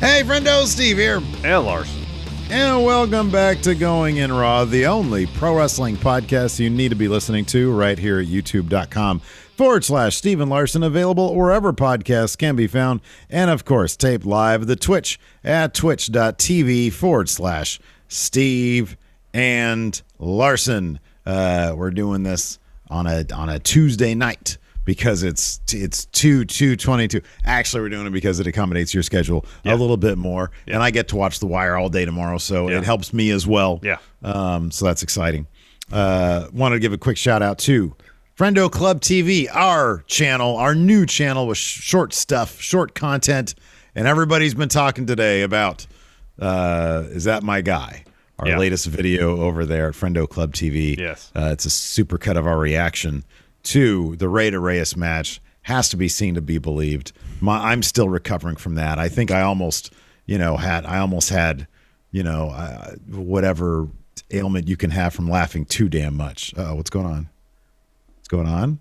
Hey, friendo, Steve here. And Larson. And welcome back to Going in Raw, the only pro wrestling podcast you need to be listening to right here at youtube.com/Steven Larson, available wherever podcasts can be found. And, of course, taped live at the Twitch at twitch.tv/Steve and Larson. We're doing this on a Tuesday night, because it's 2/22. Actually, we're doing it because it accommodates your schedule a little bit more, and I get to watch The Wire all day tomorrow, so it helps me as well. Yeah. So that's exciting. Wanted to give a quick shout out to Friendo Club TV, our channel, our new channel with short stuff, short content, and everybody's been talking today about Is That My Guy? Our latest video over there at Friendo Club TV. Yes. It's a super cut of our reaction to the Rey to Reyes match. Has to be seen to be believed. I'm still recovering from that. I think I almost had whatever ailment you can have from laughing too damn much. What's going on? What's going on?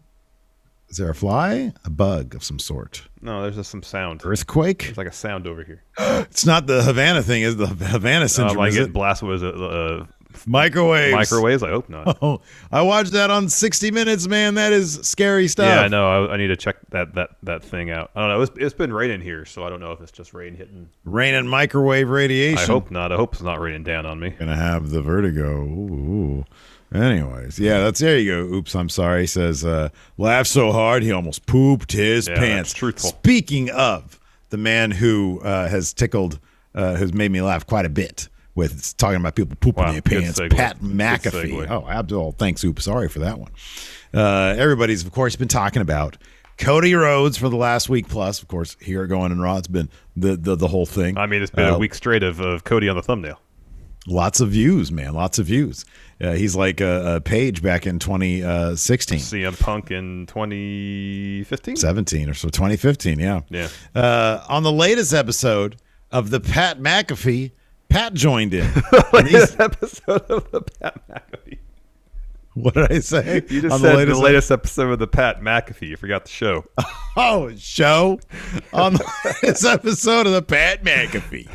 Is there a fly? A bug of some sort? No, there's just some sound. Earthquake? There's like a sound over here. It's not the Havana thing, is the Havana syndrome? I get blasted with microwaves. Microwaves? I hope not. Oh, I watched that on 60 Minutes, man. That is scary stuff. Yeah, I know. I need to check that thing out. I don't know. It's been raining here, so I don't know if it's just rain hitting. Rain and microwave radiation. I hope not. I hope it's not raining down on me. Gonna have the vertigo. Ooh. Anyways, there you go. Oops, I'm sorry. He says, laughed so hard he almost pooped his pants. That's truthful. Speaking of the man who has made me laugh quite a bit with talking about people pooping their pants, Pat McAfee. Oh, Abdul, thanks, Oops. Sorry for that one. Everybody's, of course, been talking about Cody Rhodes for the last week plus. Of course, here Going in Raw, it's been the whole thing. I mean, it's been a week straight of Cody on the thumbnail. Lots of views, man. Lots of views. He's like a Page back in 2016. CM Punk in 2015? 17 or so. 2015, yeah. Yeah. On the latest episode of the Pat McAfee, Pat joined in. Latest episode of the Pat McAfee. What did I say? You just said the latest episode of the Pat McAfee. You forgot the show. Oh, show? On the latest episode of the Pat McAfee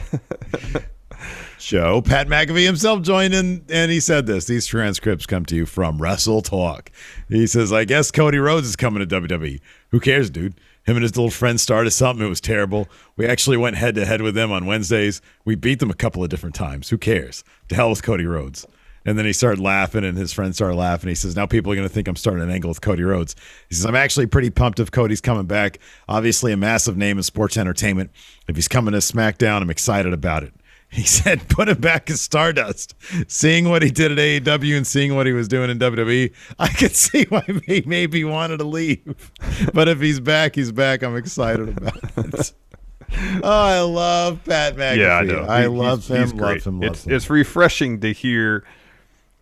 show, Pat McAfee himself joined in, and he said this. These transcripts come to you from Wrestle Talk. He says, I guess Cody Rhodes is coming to WWE. Who cares, dude? Him and his little friend started something. It was terrible. We actually went head-to-head with them on Wednesdays. We beat them a couple of different times. Who cares? To hell with Cody Rhodes. And then he started laughing, and his friend started laughing. He says, now people are going to think I'm starting an angle with Cody Rhodes. He says, I'm actually pretty pumped if Cody's coming back. Obviously a massive name in sports entertainment. If he's coming to SmackDown, I'm excited about it. He said, put him back as Stardust. Seeing what he did at AEW and seeing what he was doing in WWE, I could see why he maybe wanted to leave. But if he's back, he's back. I'm excited about it. Oh, I love Pat McAfee. Yeah, I know. I love him. He's great. It's refreshing to hear,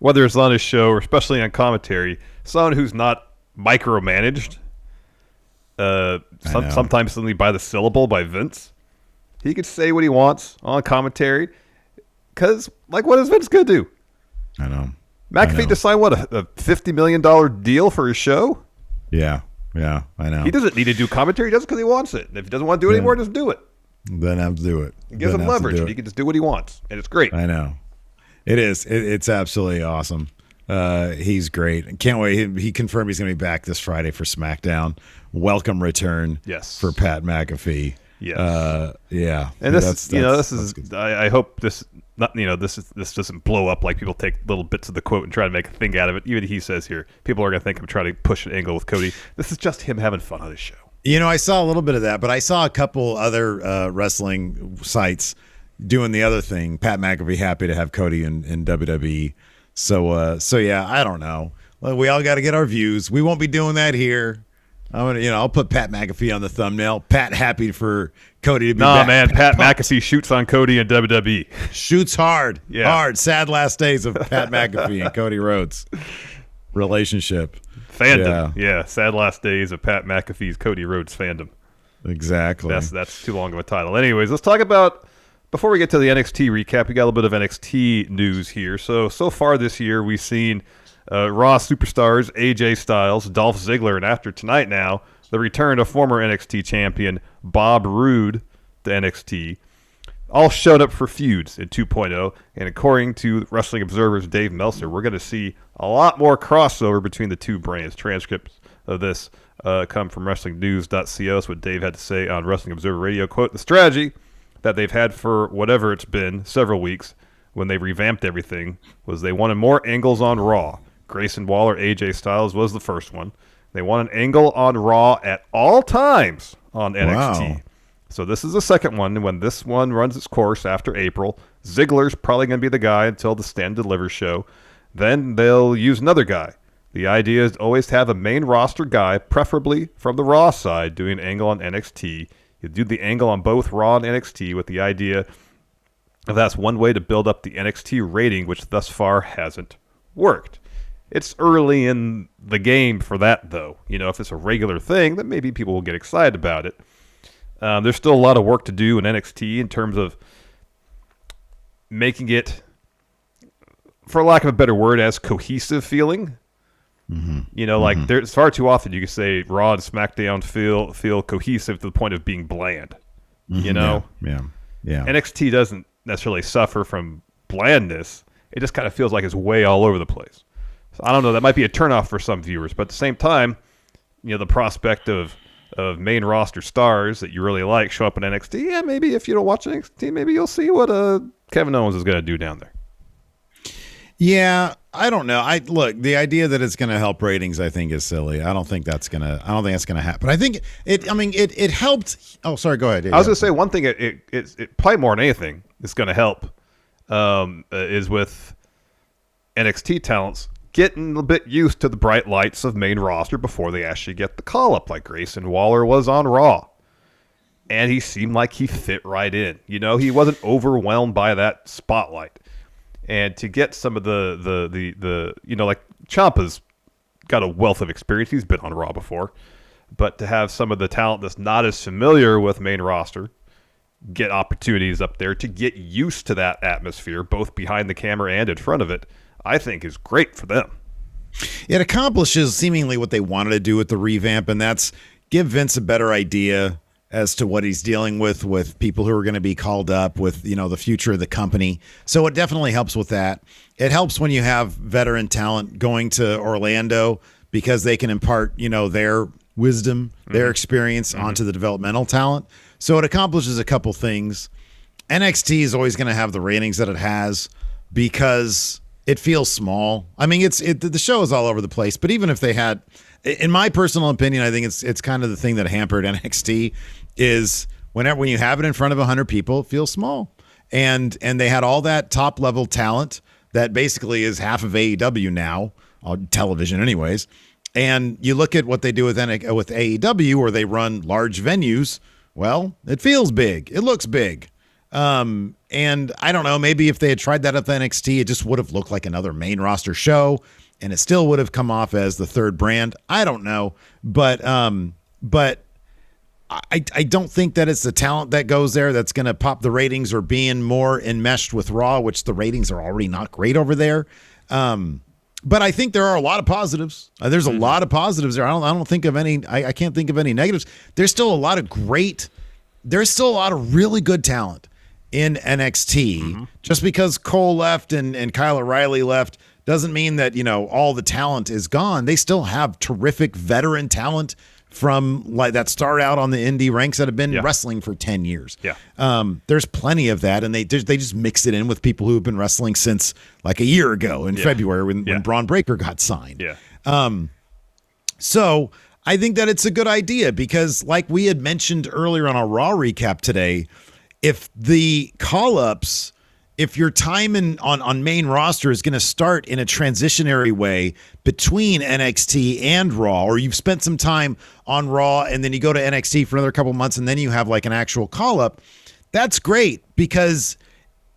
whether it's on his show or especially on commentary, someone who's not micromanaged, sometimes simply by the syllable by Vince. He could say what he wants on commentary because, what is Vince going to do? I know. McAfee just signed, a $50 million deal for his show? Yeah, I know. He doesn't need to do commentary. He does it because he wants it. And if he doesn't want to do it anymore, doesn't do it. Then have to do it. It gives him leverage. He can just do what he wants. And it's great. I know. It is. It's absolutely awesome. He's great. Can't wait. He confirmed he's going to be back this Friday for SmackDown. Welcome return for Pat McAfee. Yes. Yeah. And this is. I hope this doesn't blow up like people take little bits of the quote and try to make a thing out of it. Even he says here, people are going to think I'm trying to push an angle with Cody. This is just him having fun on his show. I saw a little bit of that, but I saw a couple other wrestling sites doing the other thing. Pat McAfee happy to have Cody in WWE. So yeah, I don't know. We all got to get our views. We won't be doing that here. I'll put Pat McAfee on the thumbnail. Pat happy for Cody to be back. Nah, man, Pat McAfee shoots on Cody in WWE. Shoots hard. Yeah. Hard. Sad last days of Pat McAfee and Cody Rhodes relationship. Fandom. Yeah. Sad last days of Pat McAfee's Cody Rhodes fandom. Exactly. That's too long of a title. Anyways, let's talk about, before we get to the NXT recap, we got a little bit of NXT news here. So far this year, we've seen Raw superstars AJ Styles, Dolph Ziggler, and after tonight now, the return of former NXT champion Bob Roode to NXT. all showed up for feuds in 2.0, and according to Wrestling Observer's Dave Meltzer, we're going to see a lot more crossover between the two brands. Transcripts of this come from WrestlingNews.co. That's what Dave had to say on Wrestling Observer Radio. Quote, the strategy that they've had for whatever it's been, several weeks, when they revamped everything, was they wanted more angles on Raw. Grayson Waller, AJ Styles was the first one. They want an angle on Raw at all times on NXT. Wow. So this is the second one. When this one runs its course after April, Ziggler's probably going to be the guy until the Stand Deliver show. Then they'll use another guy. The idea is to always have a main roster guy, preferably from the Raw side, doing an angle on NXT. You do the angle on both Raw and NXT with the idea of that's one way to build up the NXT rating, which thus far hasn't worked. It's early in the game for that, though. You know, if it's a regular thing, then maybe people will get excited about it. There's still a lot of work to do in NXT in terms of making it, for lack of a better word, as cohesive feeling. Mm-hmm. You know, like there's far too often you can say Raw and SmackDown feel cohesive to the point of being bland. Mm-hmm. You know? Yeah. NXT doesn't necessarily suffer from blandness. It just kind of feels like it's way all over the place. So I don't know. That might be a turnoff for some viewers, but at the same time, you know, the prospect of main roster stars that you really like show up in NXT. Yeah, maybe if you don't watch NXT, maybe you'll see what Kevin Owens is going to do down there. Yeah, I don't know. Look, the idea that it's going to help ratings, I think, is silly. I don't think that's going to happen. I think it helped. Oh, sorry. Go ahead. I was going to say one thing. It probably more than anything is going to help is with NXT talents getting a bit used to the bright lights of main roster before they actually get the call up, like Grayson Waller was on Raw. And he seemed like he fit right in. You know, he wasn't overwhelmed by that spotlight. And to get some of the you know, like Ciampa's got a wealth of experience. He's been on Raw before. But to have some of the talent that's not as familiar with main roster get opportunities up there to get used to that atmosphere, both behind the camera and in front of it, I think is great for them. It accomplishes seemingly what they wanted to do with the revamp, and that's give Vince a better idea as to what he's dealing with people who are going to be called up, with, you know, the future of the company. So it definitely helps with that. It helps when you have veteran talent going to Orlando because they can impart, you know, their wisdom, their experience onto the developmental talent. So it accomplishes a couple things. NXT is always going to have the ratings that it has because it feels small. I mean, the show is all over the place, but even if they had, in my personal opinion, I think it's kind of the thing that hampered NXT is when you have it in front of 100 people, it feels small. And they had all that top level talent that basically is half of AEW now on television anyways. And you look at what they do with AEW, where they run large venues. Well, it feels big. It looks big. And I don't know, maybe if they had tried that at NXT, it just would have looked like another main roster show, and it still would have come off as the third brand. I don't know, but I don't think that it's the talent that goes there that's going to pop the ratings, or being more enmeshed with Raw, which the ratings are already not great over there. But I think there are a lot of positives. There's a lot of positives there. I don't think of any. I can't think of any negatives. There's still a lot of really good talent in NXT. Just because Cole left and Kyle O'Reilly left doesn't mean that, you know, all the talent is gone. They still have terrific veteran talent from like that start out on the indie ranks that have been wrestling for 10 years. There's plenty of that, and they just mix it in with people who have been wrestling since like a year ago in February when Braun Breaker got signed. So I think that it's a good idea because, like we had mentioned earlier on our Raw recap today, if the call-ups, if your time on main roster is going to start in a transitionary way between NXT and Raw, or you've spent some time on Raw and then you go to NXT for another couple months and then you have like an actual call-up, that's great because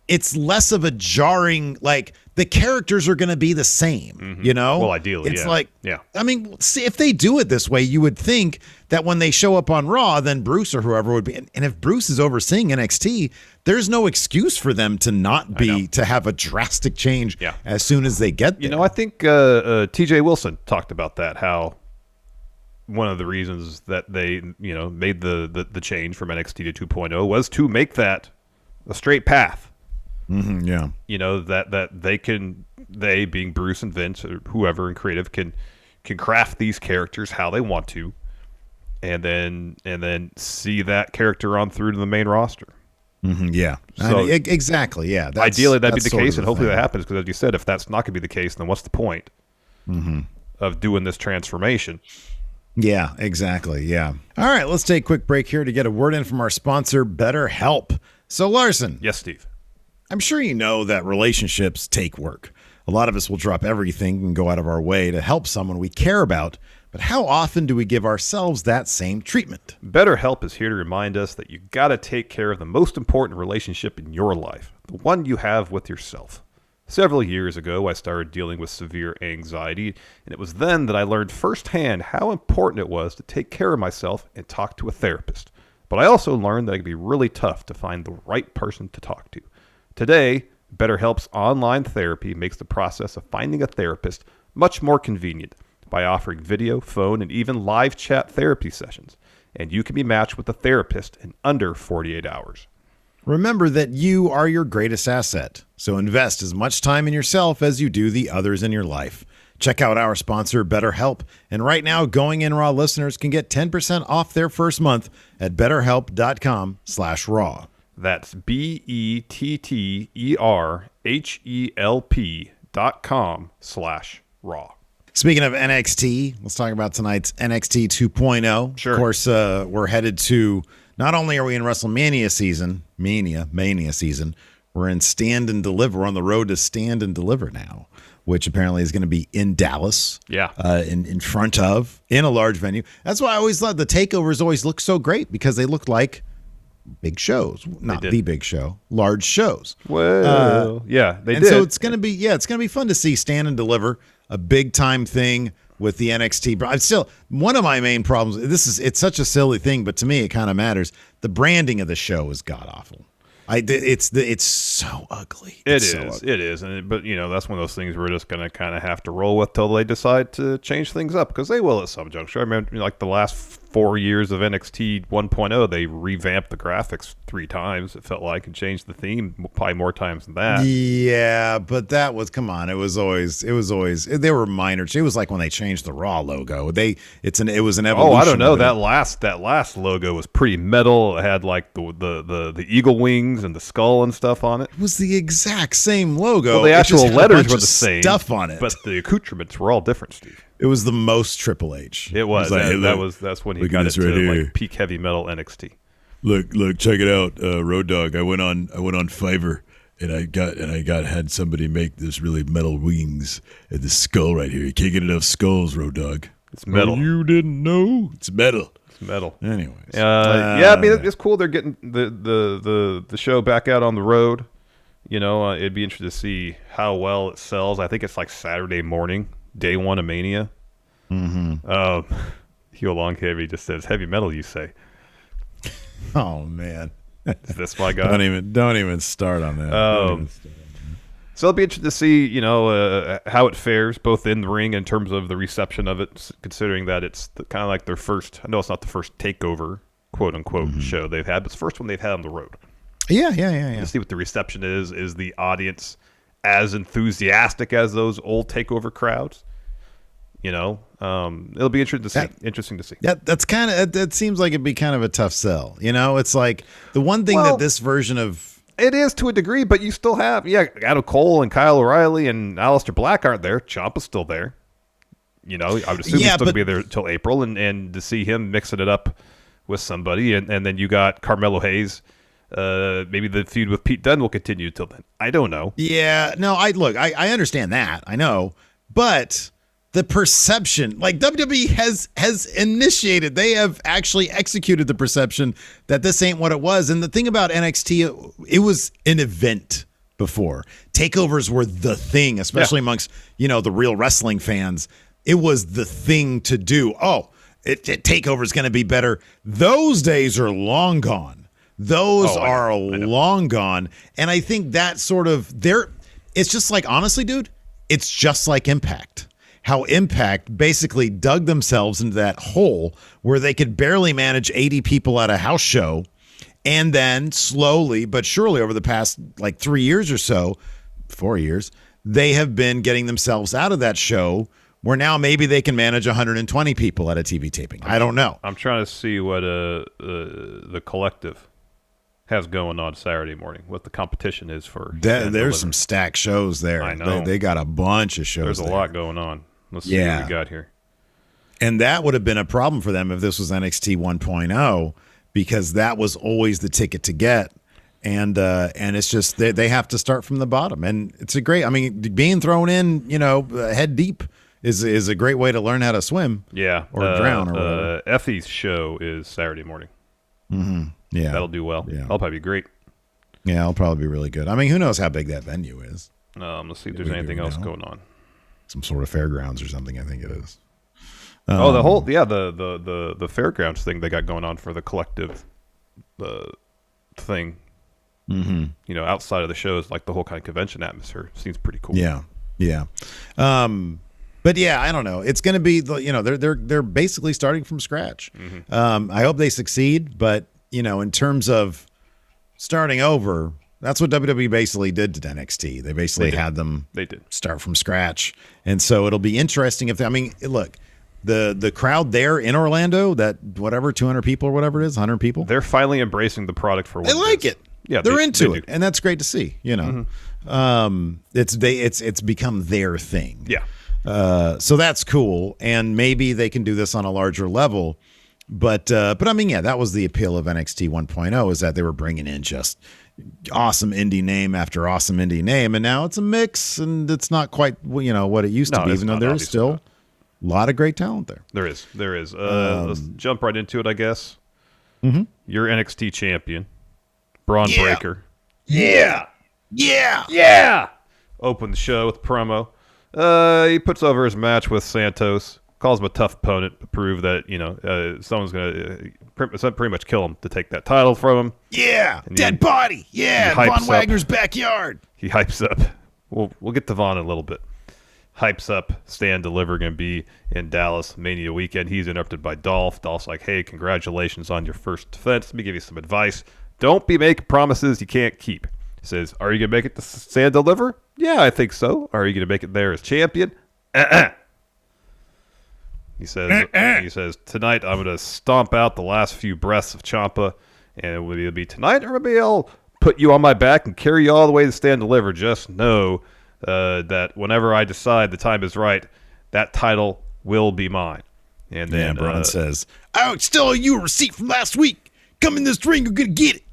it's less of a jarring, like the characters are going to be the same, you know? Well, ideally, it's like, I mean, see, if they do it this way, you would think that when they show up on Raw, then Bruce or whoever would be. And if Bruce is overseeing NXT, there's no excuse for them to not be, to have a drastic change as soon as they get there. You know, I think TJ Wilson talked about that, how one of the reasons that they, you know, made the change from NXT to 2.0 was to make that a straight path. Yeah. You know, that they being Bruce and Vince or whoever in creative can craft these characters how they want to, and then see that character on through to the main roster. Yeah. So exactly. Yeah. Ideally, that'd be the sort case, of and hopefully that happens. Because as you said, if that's not going to be the case, then what's the point of doing this transformation? Yeah, exactly. Yeah. All right, let's take a quick break here to get a word in from our sponsor, BetterHelp. So, Larson. Yes, Steve. I'm sure you know that relationships take work. A lot of us will drop everything and go out of our way to help someone we care about. But how often do we give ourselves that same treatment? BetterHelp is here to remind us that you got to take care of the most important relationship in your life, the one you have with yourself. Several years ago, I started dealing with severe anxiety, and it was then that I learned firsthand how important it was to take care of myself and talk to a therapist. But I also learned that it can be really tough to find the right person to talk to. Today, BetterHelp's online therapy makes the process of finding a therapist much more convenient by offering video, phone, and even live chat therapy sessions. And you can be matched with a therapist in under 48 hours. Remember that you are your greatest asset, so invest as much time in yourself as you do the others in your life. Check out our sponsor, BetterHelp, and right now, Going In Raw listeners can get 10% off their first month at betterhelp.com/raw. That's BetterHelp.com/raw. Speaking of NXT, let's talk about tonight's NXT 2.0. Sure. Of course, we're headed to, not only are we in WrestleMania season, Mania season, we're in Stand and Deliver. We're on the road to Stand and Deliver now, which apparently is going to be in Dallas. Yeah. In front of, in a large venue. That's why I always thought the takeovers always look so great, because they look like big shows. Not the big show, large shows. Well, yeah, they did. And so it's going to be fun to see Stand and Deliver, a big time thing with the NXT. But I'm still, one of my main problems, it's such a silly thing, but to me it kind of matters. The branding of the show is god awful. It's so ugly. It is. But you know, that's one of those things we're just going to kind of have to roll with till they decide to change things up, because they will at some juncture. I remember, like, the last 4 years of NXT 1.0, they revamped the graphics 3 times, it felt like, and changed the theme probably more times than that. Yeah, but that was, come on, it was always they were minor. It was like when they changed the Raw logo. It was an evolution. Oh, I don't know. That last logo was pretty metal. It had like the eagle wings and the skull and stuff on it. It was the exact same logo. Well, the actual letters were the same stuff on it, but the accoutrements were all different, Steve. It was the most Triple H. It was. Like, That's when he got it right to here. like peak heavy metal NXT. Look, check it out, Road Dogg. I went on Fiverr and I had somebody make this really metal wings and the skull right here. You can't get enough skulls, Road Dogg. It's metal. Oh, you didn't know? It's metal. It's metal. Anyways, yeah, I mean, it's cool. They're getting the show back out on the road. You know, it'd be interesting to see how well it sells. I think it's like Saturday morning, day one of Mania. Mm-hmm. Hugh Longheavy just says, "Heavy metal, you say?" Oh man, is this my guy? Don't even start on that. So it'll be interesting to see, you know, how it fares both in the ring in terms of the reception of it, considering that it's kind of like their first. I know it's not the first takeover, quote unquote, show they've had, but it's the first one they've had on the road. Yeah. To see what the reception is. Is the audience as enthusiastic as those old takeover crowds? You know, it'll be interesting to see. That's kind of, that seems like it'd be kind of a tough sell. You know, it's like the one thing that this version of, it is to a degree, but you still have, Adam Cole and Kyle O'Reilly and Aleister Black aren't there. Ciampa's still there. You know, I would assume he's still going to be there until April, and to see him mixing it up with somebody, and then you got Carmelo Hayes. Maybe the feud with Pete Dunne will continue till then. I don't know. Yeah, no, I understand that. I know, but the perception, like WWE has initiated, they have actually executed the perception that this ain't what it was. And the thing about NXT, it was an event before. Takeovers were the thing, especially amongst, you know, the real wrestling fans. It was the thing to do. Oh, Takeover is going to be better. Those days are long gone. Those are long gone. And I think that sort of it's just like, honestly, dude, it's just like Impact. How Impact basically dug themselves into that hole where they could barely manage 80 people at a house show, And then slowly but surely over the past like 3 years or so, 4 years, they have been getting themselves out of that show where now maybe they can manage 120 people at a TV taping. I don't know. I'm trying to see what the collective has going on Saturday morning, what the competition is for. There's some stacked shows there. I know. They got a bunch of shows. There's a lot going on. Let's see what we got here. And that would have been a problem for them if this was NXT 1.0, because that was always the ticket to get. And it's just they have to start from the bottom. And it's a great, I mean, being thrown in, head deep is a great way to learn how to swim. Yeah. Or drown or whatever. Effie's show is Saturday morning. Mm-hmm. Yeah. That'll do well. Yeah. That'll probably be great. Yeah, it'll probably be really good. I mean, who knows how big that venue is? Let's see if there's anything else going on. Some sort of fairgrounds or something, I think it is. The fairgrounds thing they got going on for the collective thing. Mm-hmm. Outside of the shows, like the whole kind of convention atmosphere seems pretty cool. Yeah. But yeah, I don't know. It's going to be they're basically starting from scratch. Mm-hmm. I hope they succeed, but in terms of starting over, that's what WWE basically did to NXT. They basically had them start from scratch, and so it'll be interesting if look. The crowd there in Orlando, that whatever 200 people or whatever it is, 100 people, they're finally embracing the product for what they like it. Yeah, they're into it, and that's great to see. It's become their thing. Yeah. So that's cool, and maybe they can do this on a larger level. But I mean, yeah, that was the appeal of NXT 1.0 is that they were bringing in just awesome indie name after awesome indie name, and now it's a mix, and it's not quite what it used to be, even though there is still a lot of great talent there. There is. Let's jump right into it, I guess. Mm-hmm. You're NXT champion, Braun Breaker. Yeah. Open the show with promo. He puts over his match with Santos, calls him a tough opponent to prove that someone's gonna pretty much kill him to take that title from him. Yeah, dead body. Yeah, Von Wagner's backyard. He hypes up. We'll get to Von in a little bit. Hypes up Stand Deliver going to be in Dallas Mania weekend. He's interrupted by Dolph. Dolph's like, hey, congratulations on your first defense. Let me give you some advice. Don't be making promises you can't keep. He says, are you going to make it to Stand Deliver? Yeah, I think so. Are you going to make it there as champion? He says, tonight I'm going to stomp out the last few breaths of Ciampa, and it will either be tonight or maybe I'll put you on my back and carry you all the way to Stand Deliver. Just know that whenever I decide the time is right, that title will be mine. And then Braun says, I still owe you a receipt from last week. Come in this ring, you're going to get it.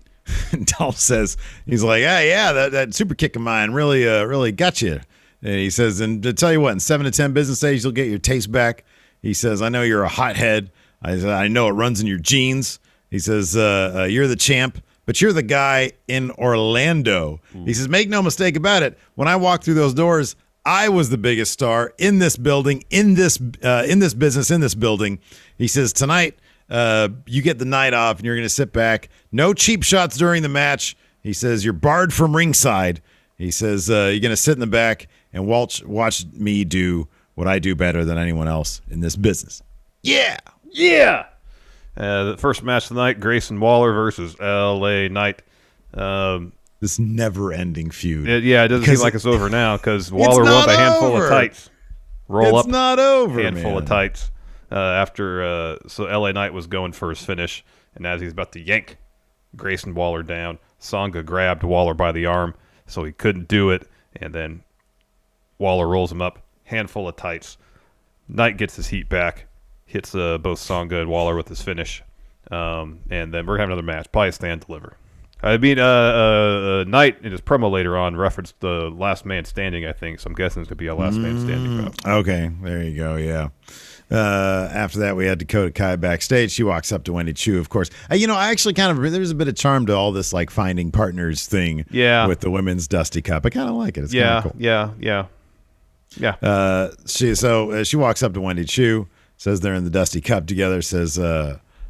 And Dolph says, he's like, that super kick of mine really got you. And he says, and to tell you what, in 7 to 10 business days, you'll get your taste back. He says, I know you're a hothead. I know it runs in your genes. He says, you're the champ, but you're the guy in Orlando. He says, make no mistake about it. When I walked through those doors, I was the biggest star in this building, in this business, in this building. He says, tonight, you get the night off and you're going to sit back. No cheap shots during the match. He says, you're barred from ringside. He says, you're going to sit in the back and watch me do what I do better than anyone else in this business. Yeah. The first match tonight, Grayson Waller versus LA Knight. This never-ending feud. It doesn't seem like it's over now because Waller won a handful of tights. It's not over, handful of tights. So LA Knight was going for his finish, and as he's about to yank Grayson Waller down, Sanga grabbed Waller by the arm, so he couldn't do it, and then Waller rolls him up, handful of tights. Knight gets his heat back, hits both Sanga and Waller with his finish, and then we're having another match, probably Stand Deliver. I mean, Knight in his promo later on referenced the last man standing, I think, so I'm guessing it's going to be a last man standing match. Okay, there you go, yeah. After that, we had Dakota Kai backstage. She walks up to Wendy Chu, of course. I actually there's a bit of charm to all this, like, finding partners thing with the women's Dusty Cup. I kind of like it. It's kind of cool. Yeah. She walks up to Wendy Chu, says they're in the Dusty Cup together, says,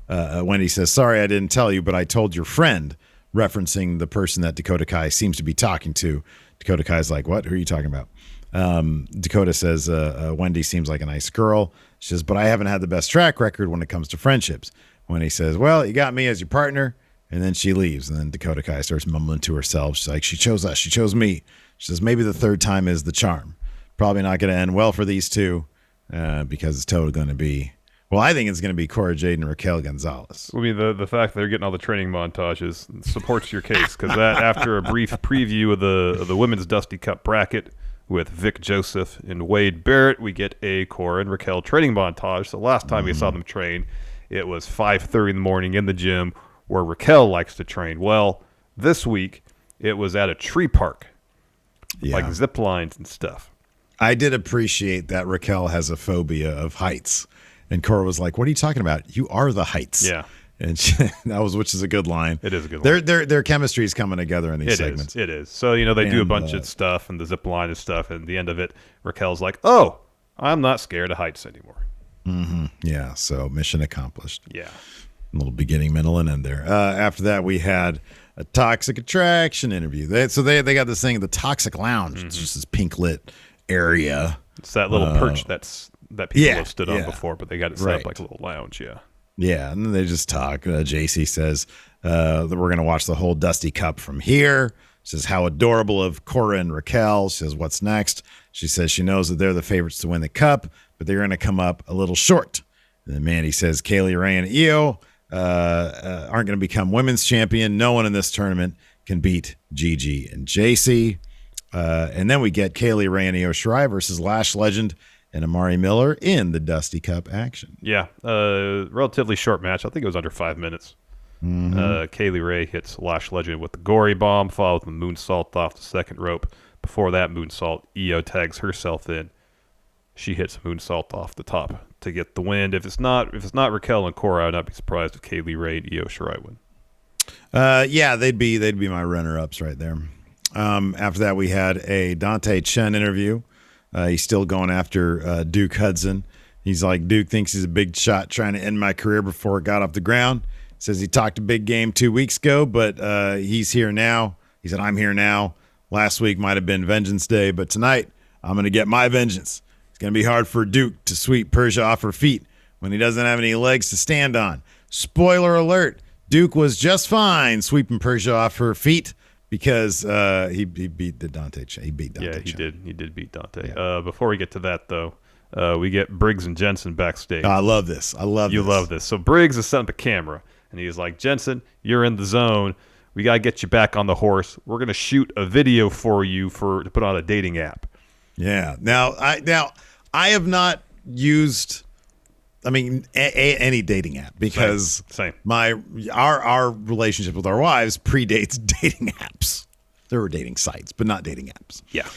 Wendy says, sorry, I didn't tell you, but I told your friend, referencing the person that Dakota Kai seems to be talking to. Dakota Kai's like, what? Who are you talking about? Dakota says, Wendy seems like a nice girl. She says, but I haven't had the best track record when it comes to friendships. Wendy says, well, you got me as your partner. And then she leaves. And then Dakota Kai starts mumbling to herself. She's like, she chose us. She chose me. She says, maybe the third time is the charm. Probably not going to end well for these two because it's totally going to be, well, I think it's going to be Cora Jade and Raquel Gonzalez. I mean, the fact that they're getting all the training montages supports your case, because that after a brief preview of the women's Dusty Cup bracket with Vic Joseph and Wade Barrett, we get a Cora and Raquel training montage. So last time we saw them train, it was 5:30 in the morning in the gym where Raquel likes to train. Well, this week it was at a tree park, like zip lines and stuff. I did appreciate that Raquel has a phobia of heights. And Cora was like, what are you talking about? You are the heights. Yeah. And which is a good line. It is a good line. Their chemistry is coming together in these segments. It is. So, they do a bunch of stuff and the zip line and stuff. And at the end of it, Raquel's like, oh, I'm not scared of heights anymore. Mm-hmm. Yeah. So mission accomplished. Yeah. A little beginning, middle, and end there. After that, we had a Toxic Attraction interview. They got this thing, the Toxic Lounge. It's just this pink lit area. It's that little perch that people have stood on before, but they got it set up like a little lounge, Yeah, and then they just talk. JC says that we're going to watch the whole Dusty Cup from here. She says, how adorable of Cora and Raquel. She says, what's next? She says she knows that they're the favorites to win the cup, but they're going to come up a little short. And then Mandy says, Kaylee Ray and Io aren't going to become women's champion. No one in this tournament can beat Gigi and JC. And then we get Kaylee Ray and Io Shirai versus Lash Legend and Amari Miller in the Dusty Cup action. Yeah, relatively short match. I think it was under 5 minutes. Kaylee Ray hits Lash Legend with the Gory Bomb, followed with the moonsault off the second rope. Before that moonsault, Io tags herself in. She hits a moonsault off the top to get the win. If it's not Raquel and Cora, I'd not be surprised if Kaylee Ray and Io Shirai win. Yeah, they'd be my runner-ups right there. After that, we had a Dante Chen interview. He's still going after Duke Hudson. He's like, Duke thinks he's a big shot trying to end my career before it got off the ground. Says he talked a big game 2 weeks ago, but he's here now. He said, I'm here now. Last week might have been Vengeance Day, but tonight I'm going to get my vengeance. It's going to be hard for Duke to sweep Persia off her feet when he doesn't have any legs to stand on. Spoiler alert, Duke was just fine sweeping Persia off her feet because he beat Dante Chen. He beat Dante Chen. Yeah, he did beat Dante. Yeah. Before we get to that, though, we get Briggs and Jensen backstage. I love this. You love this. So Briggs is setting up a camera, and he's like, Jensen, you're in the zone. We got to get you back on the horse. We're going to shoot a video for you to put on a dating app. Yeah. Now I have not used, any dating app because Same. our relationship with our wives predates dating apps. There were dating sites, but not dating apps. Yeah.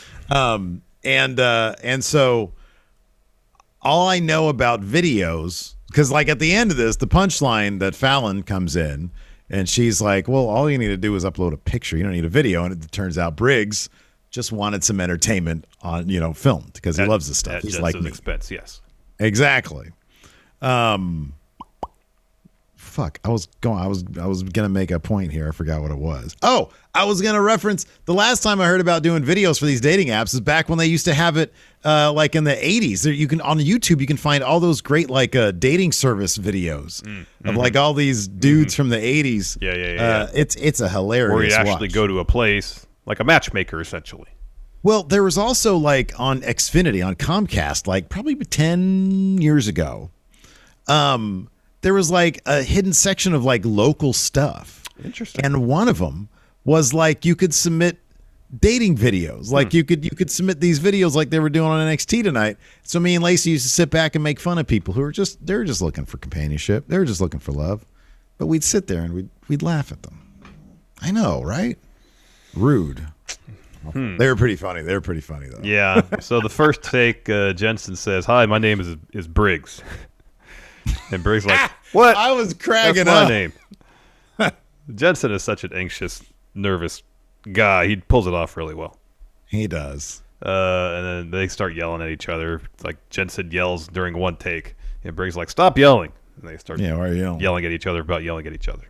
And so all I know about videos, because like at the end of this, the punchline that Fallon comes in and she's like, well, all you need to do is upload a picture. You don't need a video. And it turns out Briggs just wanted some entertainment on, filmed because he loves this stuff. He's like me. Expense, yes. Exactly. Fuck. I was gonna make a point here. I forgot what it was. Oh, I was gonna reference the last time I heard about doing videos for these dating apps is back when they used to have it like in the 80s. You can on YouTube you can find all those great like dating service videos of like all these dudes from the 80s. Yeah. It's a hilarious where you actually watch. go to a place like a matchmaker essentially. Well, there was also like on Xfinity on Comcast, like probably 10 years ago. There was like a hidden section of like local stuff. Interesting. And one of them was like you could submit dating videos. Like you could submit these videos like they were doing on NXT tonight. So me and Lacey used to sit back and make fun of people who were just looking for companionship. They were just looking for love. But we'd sit there and we'd laugh at them. I know, right? Rude. They were pretty funny. They were pretty funny though. Yeah. So the first take, Jensen says, "Hi, my name is Briggs." And Briggs like, "What?" I was cracking That's up. my name. Jensen is such an anxious, nervous guy. He pulls it off really well. He does. And then they start yelling at each other. Like Jensen yells during one take, and Briggs like, "Stop yelling!" And they start why are you yelling at each other about yelling at each other.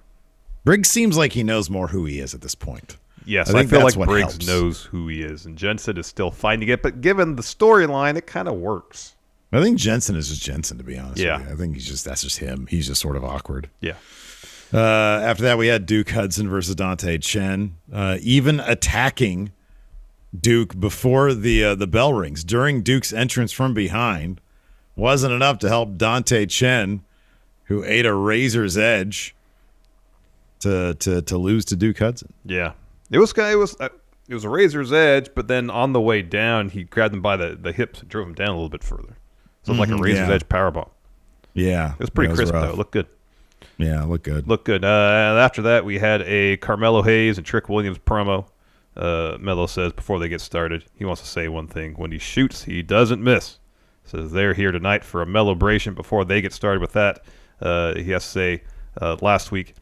Briggs seems like he knows more who he is at this point. Yes, I feel like Briggs knows who he is, and Jensen is still finding it. But given the storyline, it kind of works. I think Jensen is just Jensen, to be honest. Yeah. With you. I think that's just him. He's just sort of awkward. Yeah. After that, we had Duke Hudson versus Dante Chen, even attacking Duke before the bell rings. During Duke's entrance from behind, wasn't enough to help Dante Chen, who ate a razor's edge, to lose to Duke Hudson. Yeah, it was a razor's edge, but then on the way down, he grabbed him by the hips and drove him down a little bit further. So it's like a razor's edge powerbomb. Yeah, it was pretty crisp though. It looked good. Yeah, looked good. Looked good. After that, we had a Carmelo Hayes and Trick Williams promo. Melo says before they get started, he wants to say one thing. When he shoots, he doesn't miss. Says they're here tonight for a Melobration. Before they get started with that, he has to say last week,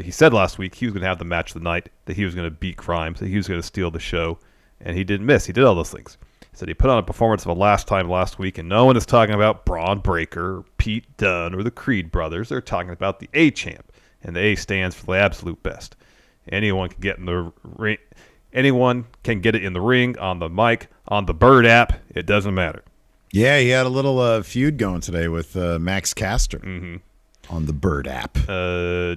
he said last week he was going to have the match of the night, that he was going to beat Grimes, that he was going to steal the show, and he didn't miss. He did all those things. He said he put on a performance of a last time last week, and no one is talking about Braun Breaker, or Pete Dunne, or the Creed brothers. They're talking about the A-Champ, and the A stands for the absolute best. Anyone can get in the ring. Anyone can get it in the ring, on the mic, on the Bird app. It doesn't matter. Yeah, he had a little feud going today with Max Caster on the Bird app.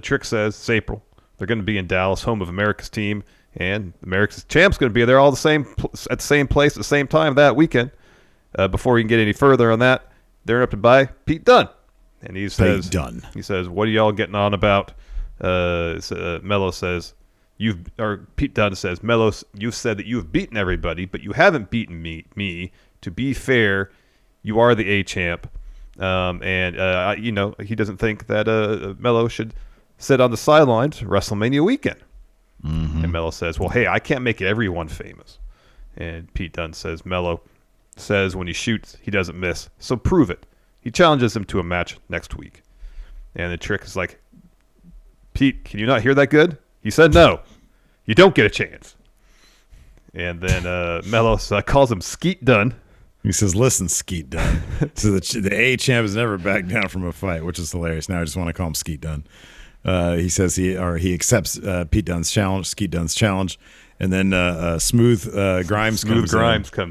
Trick says it's April. They're going to be in Dallas, home of America's team, and America's champ's going to be there all at the same place at the same time that weekend. Before you can get any further on that, they're interrupted by Pete Dunne, and he says, "He says, what are y'all getting on about?" Melo says, Pete Dunne says, "Melo, you've said that you've beaten everybody, but you haven't beaten me. To be fair, you are the A-Champ." He doesn't think that Melo should sit on the sidelines WrestleMania weekend. And Melo says, well, hey, I can't make everyone famous. And Pete Dunne says, Melo says when he shoots, he doesn't miss. So prove it. He challenges him to a match next week. And the Trick is like, Pete, can you not hear that good? He said no. You don't get a chance. And then Melo calls him Skeet Dunne. He says, listen, Skeet Dunne. So the A-Champ has never backed down from a fight, which is hilarious. Now I just want to call him Skeet Dunne. He says he accepts Pete Dunne's challenge, Skeet Dunne's challenge, and then Smooth Grimes comes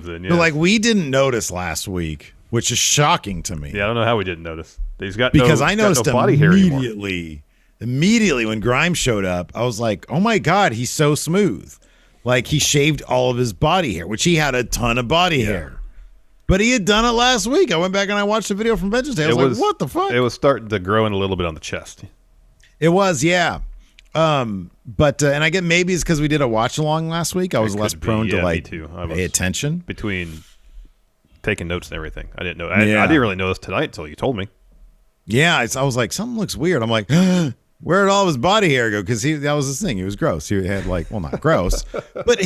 in. Yeah. But like we didn't notice last week, which is shocking to me. Yeah, I don't know how we didn't notice. I noticed immediately when Grimes showed up, I was like, oh my God, he's so smooth. Like he shaved all of his body hair, which he had a ton of body hair. But he had done it last week. I went back and I watched the video from Vengeance Day. I was like, what the fuck? It was starting to grow in a little bit on the chest. It was, yeah. But and I get maybe it's because we did a watch along last week. I was less prone to pay attention. Between taking notes and everything. I didn't know. I didn't really notice tonight until you told me. Yeah, I was like, something looks weird. I'm like, where did all of his body hair go? Because that was his thing. He was gross. He had not gross, but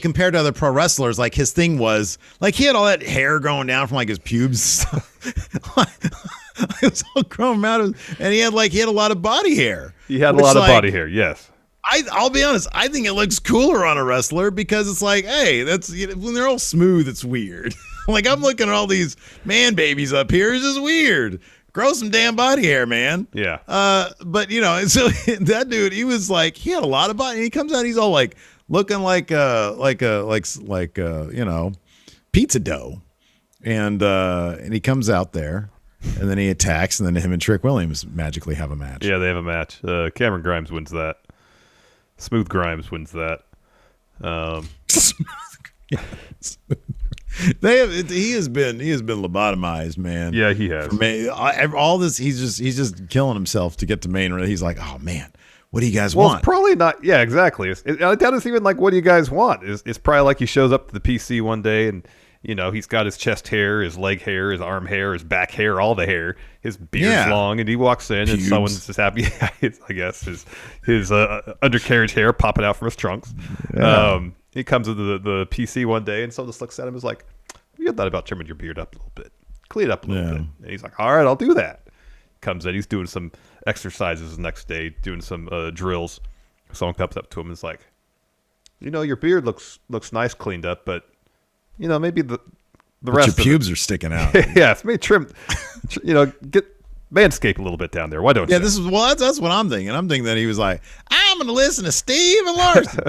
compared to other pro wrestlers, like his thing was like he had all that hair growing down from like his pubes. It was all grown out, and he had a lot of body hair. He had a lot of body hair, yes. I'll be honest. I think it looks cooler on a wrestler because it's like, hey, that's when they're all smooth, it's weird. Like I'm looking at all these man babies up here. It's just weird. Grow some damn body hair, man. Yeah. But so that dude, he was like, he had a lot of body. And he comes out, he's all like looking like pizza dough, and he comes out there, and then he attacks, and then him and Trick Williams magically have a match. Yeah, they have a match. Cameron Grimes wins that. Smooth Grimes wins that. He has been lobotomized, man. Yeah, he has. All this, he's just killing himself to get to main. He's like, oh man, what do you guys want? Well, it's probably not. Yeah, exactly. I doubt it's even like, what do you guys want? It's probably like he shows up to the PC one day and he's got his chest hair, his leg hair, his arm hair, his back hair, all the hair. His beard's long, and he walks in, and someone's just happy. I guess his undercarriage hair popping out from his trunks. Yeah. He comes into the PC one day, and someone just looks at him and is like, you thought about trimming your beard up a little bit. Clean it up a little bit. And he's like, all right, I'll do that. Comes in, he's doing some exercises the next day, doing some drills. Someone comes up to him and is like, your beard looks nice cleaned up, but, maybe the rest of your pubes are sticking out. Yeah, it's maybe trim, get manscape a little bit down there. Why don't you? Yeah, that's what I'm thinking. I'm thinking that he was like, I'm going to listen to Steve and Larson.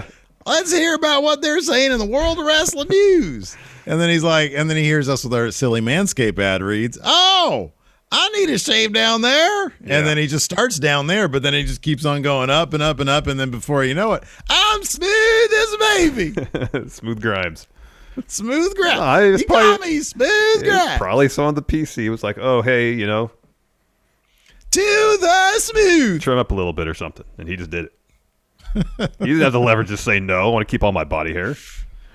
Let's hear about what they're saying in the world of wrestling news. And then he's like, and then he hears us with our silly Manscaped ad reads. Oh, I need a shave down there. Yeah. And then he just starts down there, but then he just keeps on going up and up and up. And then before you know it, I'm smooth as a baby. Smooth Grimes. Smooth Grimes. It's he called me Smooth Grimes. Probably someone on the PC was like, oh, hey, to the smooth. trim up a little bit or something. And he just did it. He didn't have the leverage to say no. I want to keep all my body hair.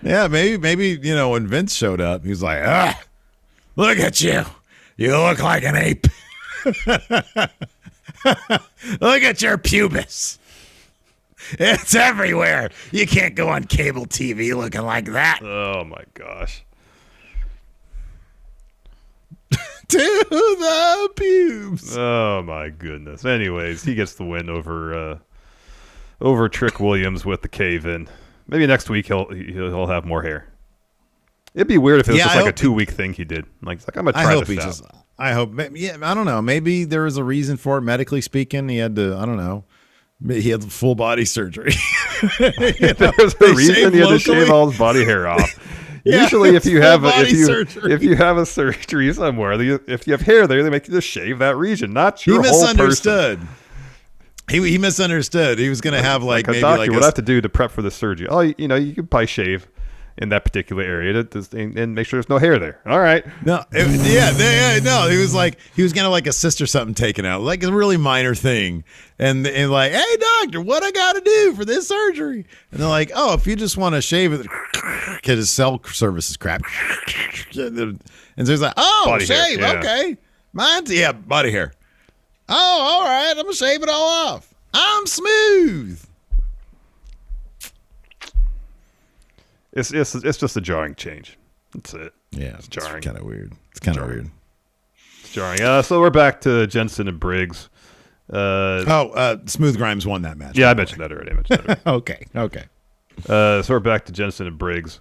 Yeah, maybe when Vince showed up, he was like, look at you. You look like an ape. Look at your pubis. It's everywhere. You can't go on cable TV looking like that. Oh, my gosh. To the pubes. Oh, my goodness. Anyways, he gets the win over Trick Williams with the cave-in. Maybe next week he'll have more hair. It'd be weird if it was just like a 2-week thing he did. Like, he's like, I'm going to try this out. I hope. Yeah, I don't know. Maybe there was a reason for it, medically speaking. He had to, I don't know. He had full body surgery. There was a reason he had to shave all his body hair off. Usually, if you have a surgery somewhere, if you have hair there, they make you just shave that region, not your whole person. He misunderstood. He was going to have like a maybe doctor like would have to do to prep for the surgery. Oh, you could probably shave in that particular area and make sure there's no hair there. All right. No, no. He was gonna like assist or something taken out, like a really minor thing, and like, hey doctor, what I got to do for this surgery? And they're like, oh, if you just want to shave it, because his cell service is crap. And so he's like, oh, body shave, hair, yeah. Okay, mine's body hair. Oh, all right, I'm gonna shave it all off. I'm smooth. It's just a jarring change. That's it. Yeah, it's jarring. It's kind of weird. It's kind of weird. It's jarring. So we're back to Jensen and Briggs. Smooth Grimes won that match. Yeah, I mentioned that already. Okay. So we're back to Jensen and Briggs,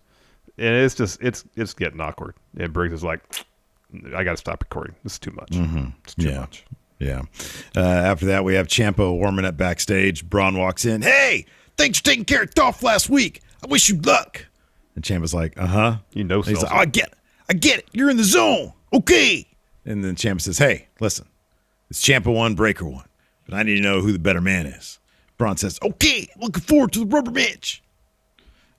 and it's getting awkward. And Briggs is like, I got to stop recording. This is too much. Mm-hmm. It's too much. Yeah. After that, we have Ciampa warming up backstage. Braun walks in. Hey, thanks for taking care of Dolph last week. I wish you luck. And Ciampa's like, uh-huh. You know something. He's like, I get it. You're in the zone. Okay. And then Ciampa says, hey, listen. It's Ciampa 1, Breaker 1. But I need to know who the better man is. Braun says, okay, looking forward to the rubber match.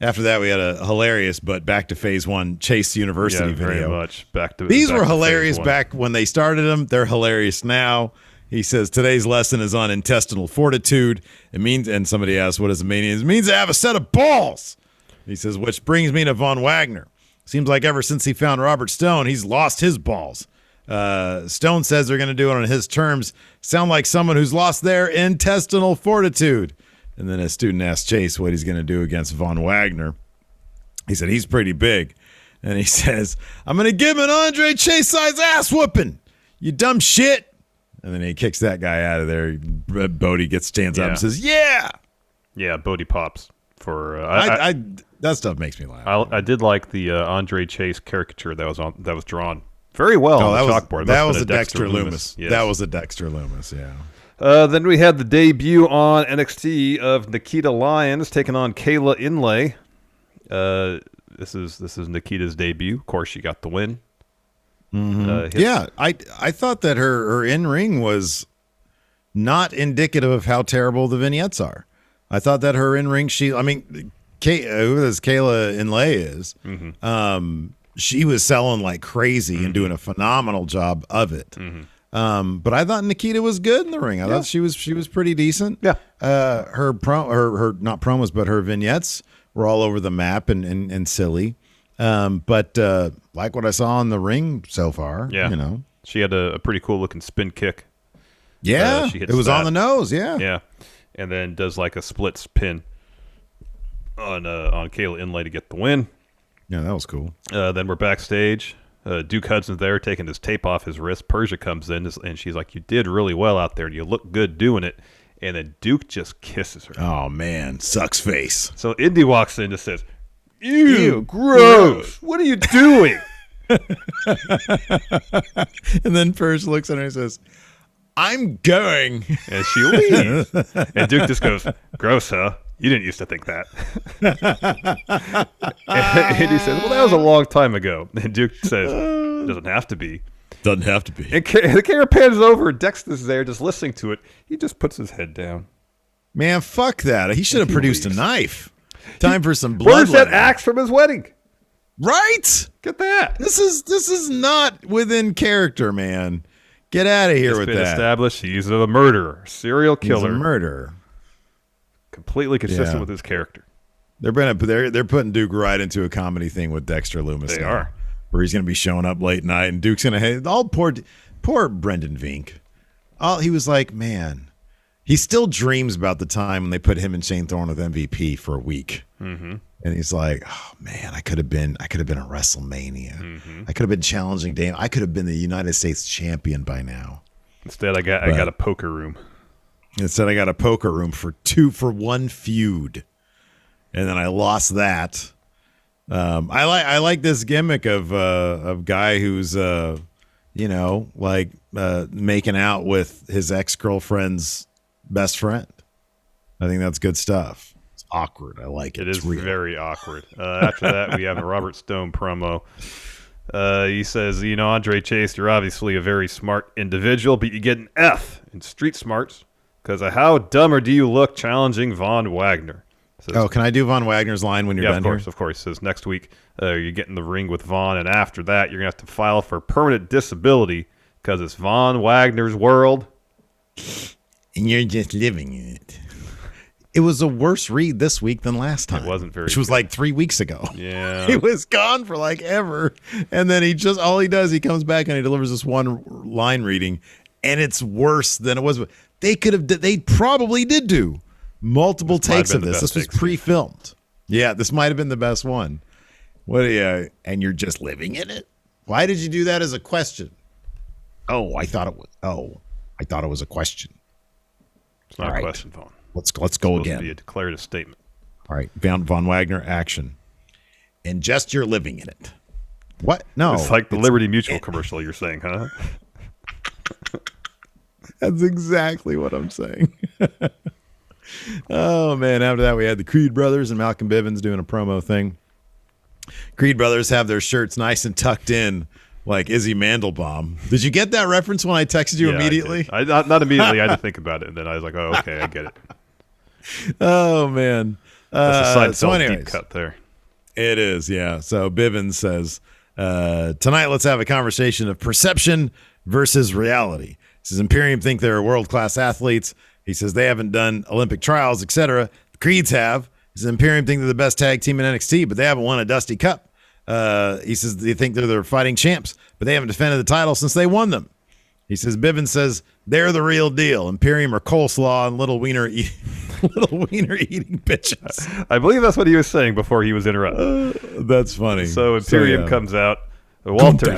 After that, we had a hilarious but back to phase 1 Chase University video. Very much. These were hilarious back when they started them. They're hilarious now. He says, today's lesson is on intestinal fortitude. It means, and somebody asked, what does it mean? It means to have a set of balls. He says, which brings me to Von Wagner. Seems like ever since he found Robert Stone, he's lost his balls. Stone says they're going to do it on his terms. Sound like someone who's lost their intestinal fortitude. And then a student asked Chase what he's going to do against Von Wagner. He said, he's pretty big. And he says, I'm going to give him an Andre Chase-size ass whooping. You dumb shit. And then he kicks that guy out of there. Bodie stands up and says, yeah. Yeah, Bodie pops. That stuff makes me laugh. I did like the Andre Chase caricature that was drawn very well on the chalkboard. That was a Dexter Loomis. Yes. That was a Dexter Loomis, yeah. Then we had the debut on NXT of Nikita Lyons taking on Kayla Inlay. This is Nikita's debut. Of course, she got the win. Mm-hmm. I thought that her in-ring was not indicative of how terrible the vignettes are. I thought that her in-ring, who this Kayla Inlay is, she was selling like crazy and doing a phenomenal job of it. But I thought Nikita was good in the ring. I thought she was pretty decent. Yeah. Her not promos, but her vignettes were all over the map and silly. But like what I saw in the ring so far, she had a pretty cool looking spin kick. Yeah, it was on the nose. Yeah, and then does like a split pin on Kayla Inlay to get the win. Yeah, that was cool. Then we're backstage. Duke Hudson's there taking his tape off his wrist. Persia comes in and she's like, "You did really well out there, and you look good doing it." And then Duke just kisses her. Oh man, sucks face. So Indy walks in and says, Ew, gross. What are you doing? And then Persia looks at her and says, I'm going. And she leaves. And Duke just goes, gross, huh? You didn't used to think that. And he says, well, that was a long time ago. And Duke says, it doesn't have to be. Doesn't have to be. And the camera pans over. Dexter's there just listening to it. He just puts his head down. Man, fuck that. He should have produced a knife. Time for some blood. Where's that axe from his wedding? Right? Get that. This is not within character, man. Get out of here with that. It's been established he's a murderer, serial killer. He's a murderer. Completely consistent with his character. They're putting Duke right into a comedy thing with Dexter Loomis. They are. Where he's going to be showing up late night, and Duke's going to hate all poor Brendan Vink. He was like, man, he still dreams about the time when they put him and Shane Thorne with MVP for a week. Mm-hmm. And he's like, oh man, I could have been at WrestleMania. Mm-hmm. I could have been challenging Dame. I could have been the United States champion by now. Instead, I got a poker room. Instead, I got a poker room for one feud, and then I lost that. I like this gimmick of guy who's making out with his ex-girlfriend's best friend. I think that's good stuff. It's awkward. I like it. It is very awkward. After that, we have a Robert Stone promo. He says, Andre Chase, you're obviously a very smart individual, but you get an F in street smarts because of how dumber do you look challenging Von Wagner. Says, can I do Von Wagner's line when you're done here? Of course. He says, next week, you get in the ring with Von, and after that, you're going to have to file for permanent disability because it's Von Wagner's world. And you're just living in it. It was a worse read this week than last time. It wasn't very Which was like 3 weeks ago. Yeah. He was gone for like ever. And then he comes back and he delivers this one line reading, and it's worse than it was. They probably did do multiple takes of this. This was pre-filmed. Yeah, this might have been the best one. And you're just living in it? Why did you do that as a question? I thought it was a question. It's not a question, Vaughn. Let's go again. To be a declarative statement. All right, Von Wagner action. And just you're living in it. What? No. It's like the Liberty Mutual commercial you're saying, huh? That's exactly what I'm saying. Oh, man. After that, we had the Creed brothers and Malcolm Bivens doing a promo thing. Creed brothers have their shirts nice and tucked in like Izzy Mandelbaum. Did you get that reference when I texted you immediately? I not immediately. I had to think about it. And then I was like, oh, okay, I get it. Oh, man. That's a side deep cut there. It is, yeah. So Bivens says, tonight let's have a conversation of perception versus reality. He says Imperium think they're world-class athletes. He says they haven't done Olympic trials, etc. The Creeds have. He says Imperium think they're the best tag team in NXT, but they haven't won a Dusty Cup. He says they think they're the fighting champs, but they haven't defended the title since they won them. He says Bivens says they're the real deal. Imperium are coleslaw and little wiener eating bitches. I believe that's what he was saying before he was interrupted. That's funny. So Imperium comes out. Walter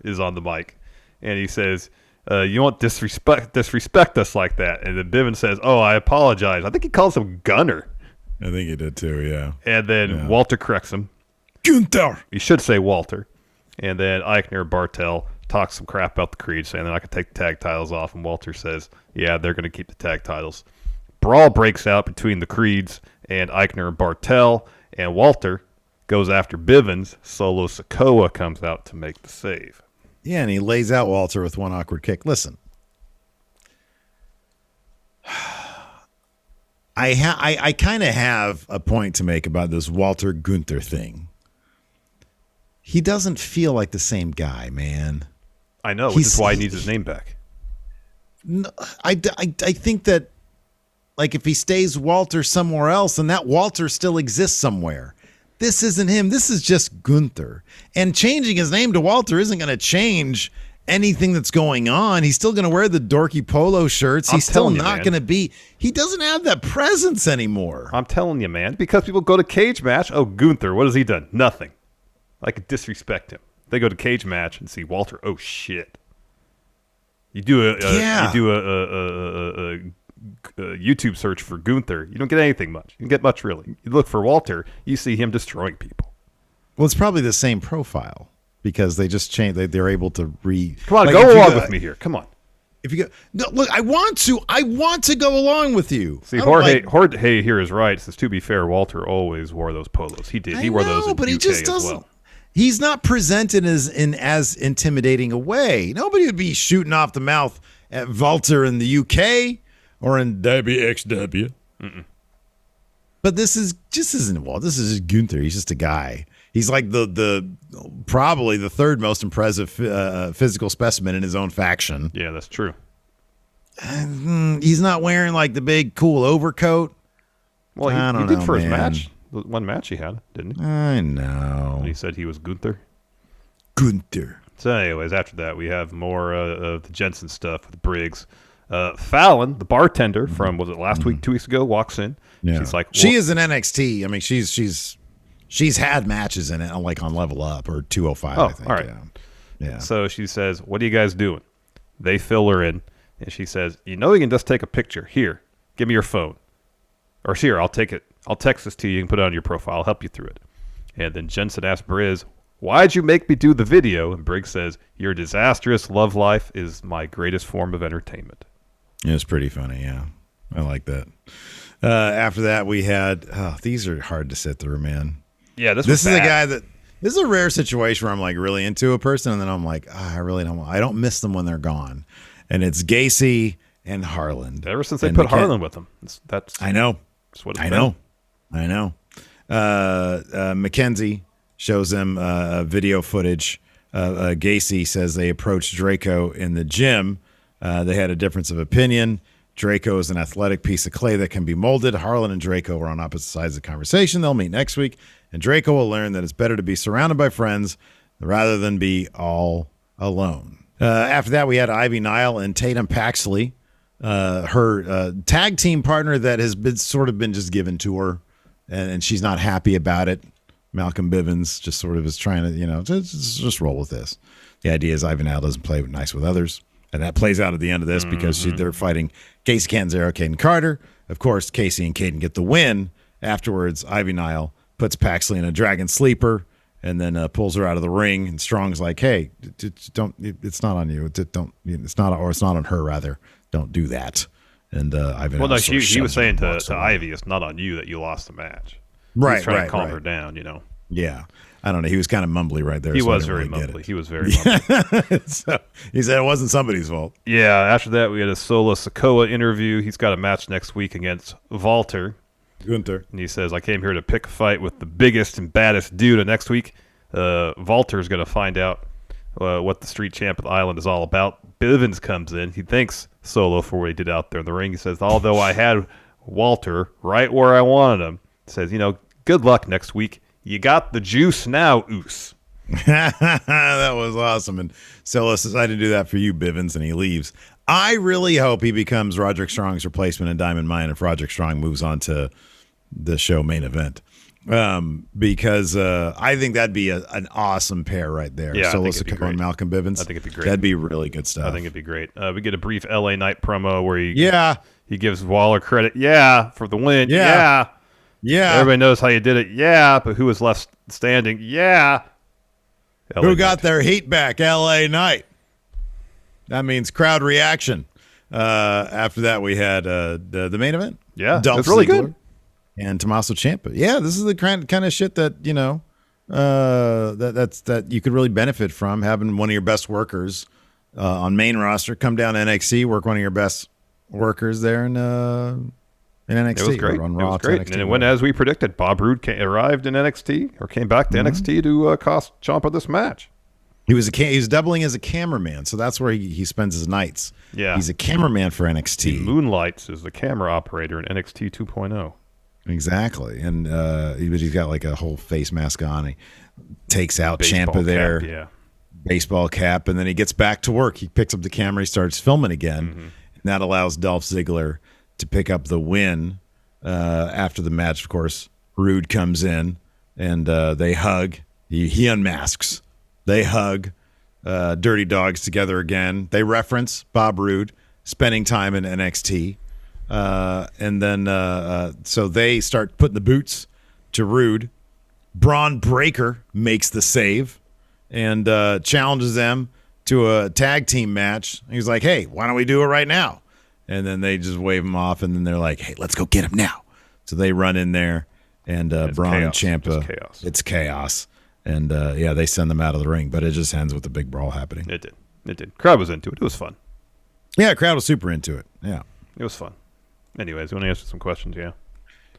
is on the mic, and he says, you won't disrespect us like that. And then Bivens says, oh, I apologize. I think he calls him Gunner. I think he did too, yeah. And then Walter corrects him. Gunther. He should say Walter. And then Eichner Bartel talks some crap about the Creed, saying they're not going to take the tag titles off. And Walter says, yeah, they're going to keep the tag titles. Brawl breaks out between the Creeds and Eichner and Bartel. And Walter goes after Bivens. Solo Sikoa comes out to make the save. Yeah, and he lays out Walter with one awkward kick. Listen. I kind of have a point to make about this Walter Gunther thing. He doesn't feel like the same guy, man. I know, which is why he needs his name back. No, I think that, like, if he stays Walter somewhere else, then that Walter still exists somewhere. This isn't him. This is just Gunther. And changing his name to Walter isn't going to change anything that's going on. He's still going to wear the dorky polo shirts. He's still not going to be. He doesn't have that presence anymore. I'm telling you, man. Because people go to cage match. Oh, Gunther, what has he done? Nothing. I could disrespect him. They go to cage match and see Walter. Oh shit! You do a YouTube search for Gunther. You don't get anything much. You don't get much really. You look for Walter. You see him destroying people. Well, it's probably the same profile because they just changed. They're able to Come on, go along with me here. Come on. If you go, no, look, I want to go along with you. See, Jorge here is right. Says to be fair, Walter always wore those polos. He did. He wore those in UK as well. he's not presented as intimidating a way. Nobody would be shooting off the mouth at Walter in the UK or in WXW. But this isn't This is just Gunther. He's just a guy. He's like the probably the third most impressive physical specimen in his own faction. Yeah, that's true. He's not wearing like the big cool overcoat. Well, he did for his match. The one match he had, didn't he? I know. When he said he was Gunther. So anyways, after that, we have more of the Jensen stuff with Briggs. Fallon, the bartender from, was it last week, 2 weeks ago, walks in. Yeah. She's like, she is in NXT. I mean, she's had matches in it, like on Level Up or 205. I think. All right. Yeah. So she says, "What are you guys doing?" They fill her in, and she says, "You know, you can just take a picture. Here, give me your phone, or here, I'll take it. I'll text this to you. You can put it on your profile. I'll help you through it." And then Jensen asks Briz, "Why'd you make me do the video?" And Briggs says, "Your disastrous love life is my greatest form of entertainment." It was pretty funny, yeah. I like that. After that, we had, these are hard to sit through, man. Yeah, this is a guy that, this is a rare situation where I'm like really into a person, and then I'm like, I really I don't miss them when they're gone. And it's Gacy and Harland. Ever since they put Harland with them. I know. That's what it's been. I know. Mackenzie shows them video footage. Gacy says they approached Draco in the gym. They had a difference of opinion. Draco is an athletic piece of clay that can be molded. Harlan and Draco were on opposite sides of the conversation. They'll meet next week, and Draco will learn that it's better to be surrounded by friends rather than be all alone. After that, we had Ivy Nile and Tatum Paxley, her tag team partner that has been just given to her, and she's not happy about it. Malcolm Bivens just sort of is trying to, just roll with this. The idea is Ivy Nile doesn't play nice with others. And that plays out at the end of this because they're fighting Casey Canzaro, Caden Carter. Of course, Casey and Caden get the win. Afterwards, Ivy Nile puts Paxley in a dragon sleeper and then pulls her out of the ring. And Strong's like, "Hey, don't. It's not on you. Don't. It's not on her. Rather, don't do that." And Ivy. Well, no, he was saying to Ivy, "It's not on you that you lost the match." Right, He's trying to calm her down. Yeah. I don't know. He was kind of mumbly right there. He was very mumbly. He was very mumbly. So he said it wasn't somebody's fault. Yeah. After that, we had a Solo Sikoa interview. He's got a match next week against Walter. Gunther. And he says, "I came here to pick a fight with the biggest and baddest dude." And next week, Walter's going to find out what the street champ of the island is all about. Bivens comes in. He thanks Solo for what he did out there in the ring. He says, "Although I had Walter right where I wanted him," he says, "good luck next week. You got the juice now, Oos." That was awesome. And Solo says, "I didn't do that for you, Bivens," and he leaves. I really hope he becomes Roderick Strong's replacement in Diamond Mine if Roderick Strong moves on to the show main event. Because I think that'd be an awesome pair right there. Yeah, Solo Sikoa and Malcolm Bivens. I think it'd be great. That'd be really good stuff. I think it'd be great. We get a brief LA Knight promo where he gives Waller credit. Yeah, for the win. Yeah. Everybody knows how you did it. Yeah, but who was left standing? Yeah. Who got their heat back? LA Knight. That means crowd reaction. After that, we had the main event. Yeah, Dolph that's really Ziggler good. And Tommaso Ciampa. Yeah, this is the kind of shit that that you could really benefit from, having one of your best workers on main roster come down to NXT, work one of your best workers there in NXT. It was great. On Raw, it was great. NXT, and it went as we predicted. Bob Roode arrived in NXT or came back to NXT to cost Ciampa this match. He was doubling as a cameraman, so that's where he spends his nights. Yeah, he's a cameraman for NXT. He moonlights as the camera operator in NXT 2.0. Exactly, and he's got like a whole face mask on. He takes out Baseball Ciampa there, cap, baseball cap, and then he gets back to work. He picks up the camera, he starts filming again, and that allows Dolph Ziggler to pick up the win. After the match, of course, Rude comes in and they hug. He unmasks. They hug. Dirty Dogs together again. They reference Bob Roode spending time in NXT. And then so they start putting the boots to Rude. Braun Breaker makes the save and challenges them to a tag team match. He's like, "Hey, why don't we do it right now?" And then they just wave him off, and then they're like, "Hey, let's go get him now." So they run in there, and Braun and Ciampa. It's chaos. It's chaos. And they send them out of the ring, but it just ends with a big brawl happening. It did. Crowd was into it. It was fun. Yeah, crowd was super into it. Yeah. It was fun. Anyways, you want to answer some questions? Yeah.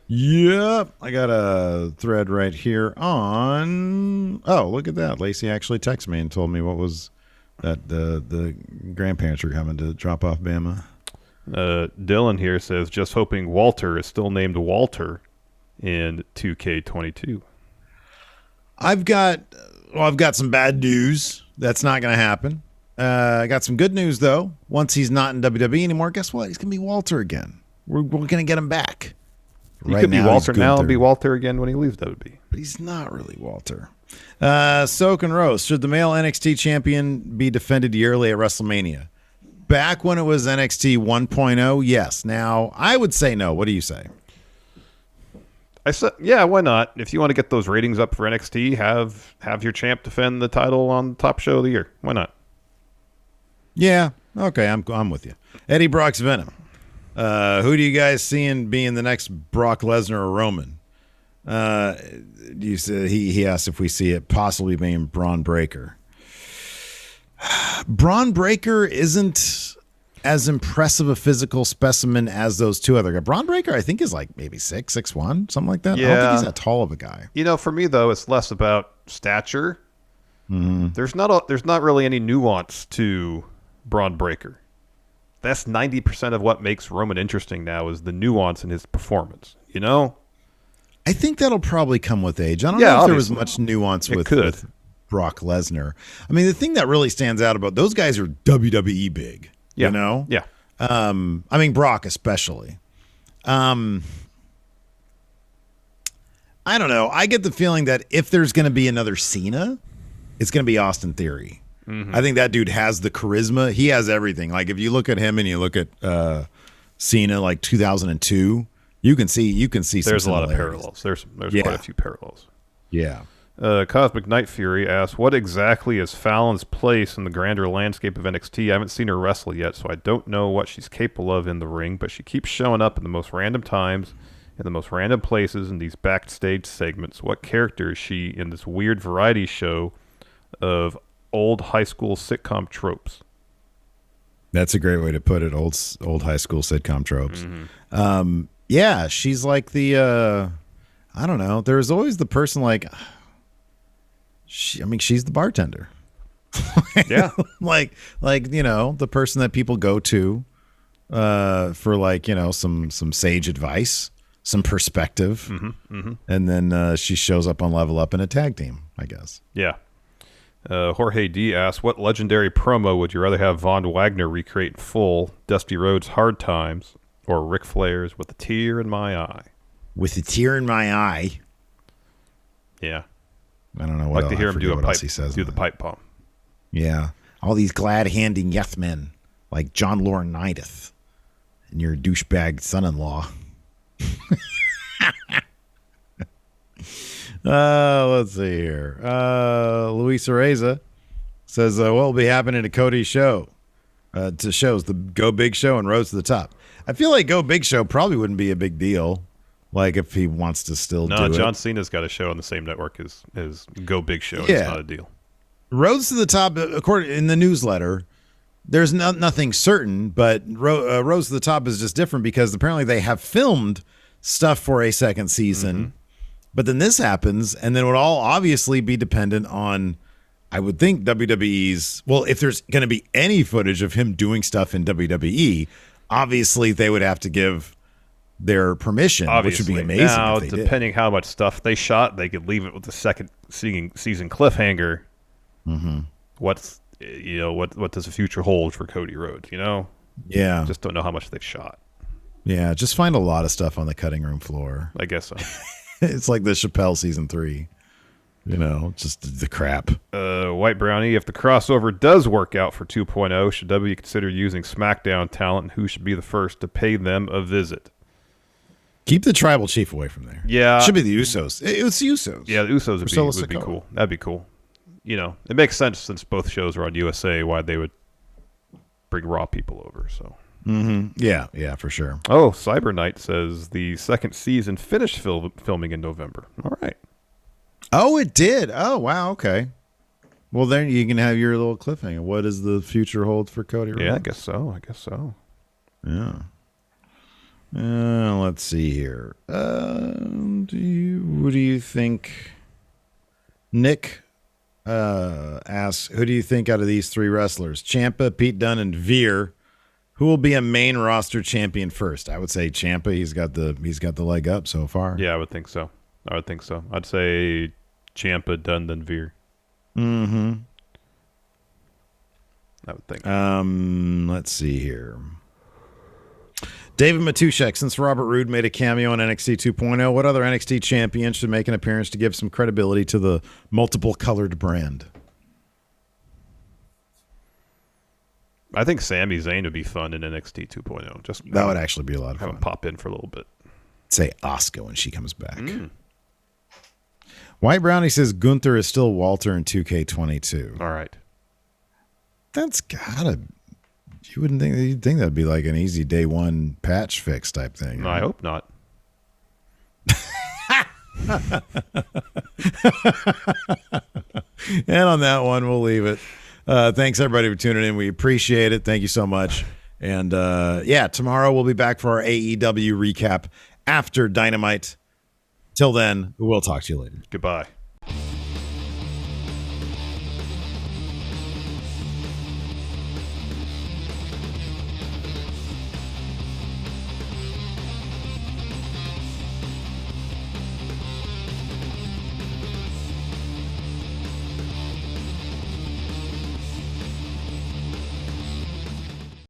Yep. I got a thread right here on. Oh, look at that. Lacey actually texted me and told me what was that the grandparents were coming to drop off Bama. Dylan here says, just hoping Walter is still named Walter in 2K22. I've got some bad news. That's not going to happen. I got some good news, though. Once he's not in WWE anymore, guess what? He's going to be Walter again. We're going to get him back. He could be Walter now and be Walter again when he leaves WWE. But he's not really Walter. Soak and Roast. Should the male NXT champion be defended yearly at WrestleMania? Back when it was NXT 1.0, yes. Now, I would say no. What do you say? I said, yeah, why not? If you want to get those ratings up for NXT, have your champ defend the title on the top show of the year. Why not? Yeah. Okay, I'm with you. Eddie Brock's Venom. Who do you guys see being the next Brock Lesnar or Roman? You said he asked if we see it possibly being Braun Breaker. Braun Breaker isn't as impressive a physical specimen as those two other guys. Braun Breaker, I think, is like maybe 6'1", something like that. Yeah. I don't think he's that tall of a guy. For me though, it's less about stature. Mm-hmm. There's not really any nuance to Braun Breaker. That's 90% of what makes Roman interesting now is the nuance in his performance. I think that'll probably come with age. I don't know if there was much nuance with Brock Lesnar. I mean, the thing that really stands out about those guys are WWE big. Yeah. Yeah. I mean, Brock especially. I don't know. I get the feeling that if there's going to be another Cena, it's going to be Austin Theory. Mm-hmm. I think that dude has the charisma. He has everything. Like if you look at him and you look at Cena, like 2002, you can see. There's a lot of parallels. There's quite a few parallels. Yeah. Cosmic Night Fury asks, what exactly is Fallon's place in the grander landscape of NXT? I haven't seen her wrestle yet, so I don't know what she's capable of in the ring, but she keeps showing up in the most random times, in the most random places, in these backstage segments. What character is she in this weird variety show of old high school sitcom tropes? That's a great way to put it, old high school sitcom tropes. Mm-hmm. Yeah, she's like the, I don't know, there's always the person like... she's the bartender. Yeah. like, the person that people go to for some sage advice, some perspective. Mm-hmm. Mm-hmm. And then she shows up on Level Up in a tag team, I guess. Yeah. Jorge D asks, what legendary promo would you rather have Von Wagner recreate in full? Dusty Rhodes' Hard Times or Ric Flair's With a Tear in My Eye? With a Tear in My Eye. Yeah. I don't know what like to hear him do the pipe bomb. Yeah. All these glad-handing yes men like John Laurinaitis and your douchebag son-in-law. Let's see here. Luis Areza says, what will be happening to Cody's show? To shows the Go Big Show and Rose to the Top. I feel like Go Big Show probably wouldn't be a big deal. Like if he wants to still do it. No, John Cena's got a show on the same network as Go Big Show. Yeah. It's not a deal. Rose to the Top, according in the newsletter, there's nothing certain, but Rose to the Top is just different because apparently they have filmed stuff for a second season. Mm-hmm. But then this happens, and then it would all obviously be dependent on, I would think, WWE's... Well, if there's going to be any footage of him doing stuff in WWE, obviously they would have to give their permission, which would be amazing. Now, if they depending how much stuff they shot, they could leave it with the second season cliffhanger. Mm-hmm. What does the future hold for Cody Rhodes? Yeah, just don't know how much they've shot. Yeah, just find a lot of stuff on the cutting room floor. I guess so. It's like the Chappelle season 3. Just the crap. White Brownie, if the crossover does work out for 2.0, should WWE consider using SmackDown talent, and who should be the first to pay them a visit? Keep the tribal chief away from there. Yeah. It should be the Usos. It's the Usos. Yeah, the Usos would be cool. That'd be cool. It makes sense since both shows are on USA why they would bring Raw people over. So. Mm-hmm. Yeah, for sure. Oh, Cyber Knight says the second season finished filming in November. All right. Oh, it did. Oh, wow. Okay. Well, then you can have your little cliffhanger. What does the future hold for Cody Rhodes? Yeah, I guess so. Yeah. Let's see here. What do you think? Nick asks, who do you think out of these three wrestlers, Ciampa, Pete Dunne, and Veer, who will be a main roster champion first? I would say Ciampa. He's got the leg up so far. Yeah, I would think so. I'd say Ciampa, Dunne, then Veer. Mm-hmm. I would think. Let's see here. David Matushek, since Robert Roode made a cameo on NXT 2.0, what other NXT champion should make an appearance to give some credibility to the multiple colored brand? I think Sami Zayn would be fun in NXT 2.0. That would actually be a lot of have fun. him pop in for a little bit. Say Asuka when she comes back. White Brownie says Gunther is still Walter in 2K22. All right. That's gotta. You'd think that'd be like an easy day one patch fix type thing. No, I hope not. And on that one, we'll leave it. Thanks everybody for tuning in. We appreciate it. Thank you so much. And tomorrow we'll be back for our AEW recap after Dynamite. Till then, we'll talk to you later. Goodbye.